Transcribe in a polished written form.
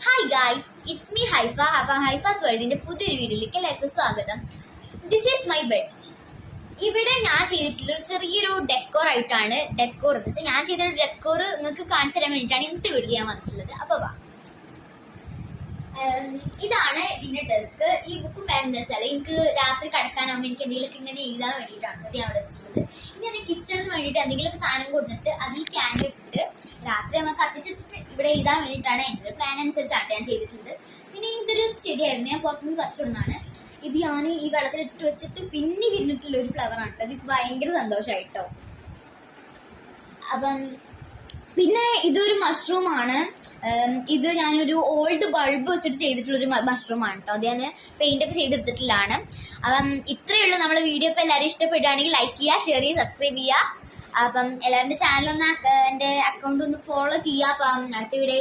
Hi guys, it's me Haifa. അപ്പം ഹൈഫാസ് വേൾഡിന്റെ പുതിയൊരു വീഡിയോയിലേക്ക് എല്ലാവർക്കും സ്വാഗതം. This is my bed. ഇവിടെ ഞാൻ ചെയ്തിട്ടുള്ള ഒരു ചെറിയൊരു ഡെക്കോർ ആയിട്ടാണ്. ഡെക്കോർ എന്ന് വെച്ചാൽ ഞാൻ ചെയ്തൊരു ഡെക്കോർ നിങ്ങൾക്ക് കാണിച്ചു തരാൻ വേണ്ടിയിട്ടാണ് ഇന്നത്തെ വീഡിയോ ഞാൻ വന്നിട്ടുള്ളത്. അപ്പോൾ വാ, ഇതാണ് ഇതിന്റെ ഡെസ്ക്. ഈ ബുക്കും എന്താ വെച്ചാൽ എനിക്ക് രാത്രി കിടക്കാനാകുമ്പോൾ എനിക്ക് എന്തെങ്കിലുമൊക്കെ ഇങ്ങനെ എഴുതാൻ വേണ്ടിയിട്ടാണ് അത് ഞാൻ അവിടെ വെച്ചിട്ടുള്ളത്. ഇനി ഞാൻ കിച്ചണിന് വേണ്ടിയിട്ട് എന്തെങ്കിലുമൊക്കെ സാധനം കൊടുത്തിട്ട് അതിൽ ക്യാൻഡിൽ ഇട്ടിട്ട് രാത്രി നമ്മൾ കത്തിച്ചിട്ട് ഇവിടെ എഴുതാൻ വേണ്ടിയിട്ടാണ് എൻ്റെ പ്ലാൻ അനുസരിച്ചാണ് ഞാൻ ചെയ്തിട്ടുള്ളത്. പിന്നെ ഇതൊരു ചെടിയായിരുന്നു, ഞാൻ പുറത്തുനിന്ന് പറിച്ചോണ്ടാണ്. ഇത് ഞാൻ ഈ വെള്ളത്തിലിട്ട് വെച്ചിട്ട് പിന്നെ വിരിഞ്ഞിട്ടുള്ള ഒരു ഫ്ലവർ ആണ്. അത് ഭയങ്കര സന്തോഷമായിട്ടോ. അപ്പം പിന്നെ ഇതൊരു മഷ്റൂമാണ്. ഇത് ഞാനൊരു ഓൾഡ് ബൾബ് വെച്ചിട്ട് ചെയ്തിട്ടുള്ളൊരു മഷ്റൂമാണ് കേട്ടോ. അത് ഞാൻ പെയിന്റ് ഒക്കെ ചെയ്തെടുത്തിട്ടുള്ളതാണ്. അപ്പം ഇത്രയേ ഉള്ളൂ നമ്മുടെ വീഡിയോ. ഇപ്പം എല്ലാവരും ഇഷ്ടപ്പെടുകയാണെങ്കിൽ ലൈക്ക് ചെയ്യുക, ഷെയർ ചെയ്യുക, സബ്സ്ക്രൈബ് ചെയ്യുക. അപ്പം എല്ലാവരുടെ ചാനലൊന്ന് എൻ്റെ അക്കൗണ്ട് ഒന്ന് ഫോളോ ചെയ്യുക. അപ്പം അടുത്ത വീഡിയോ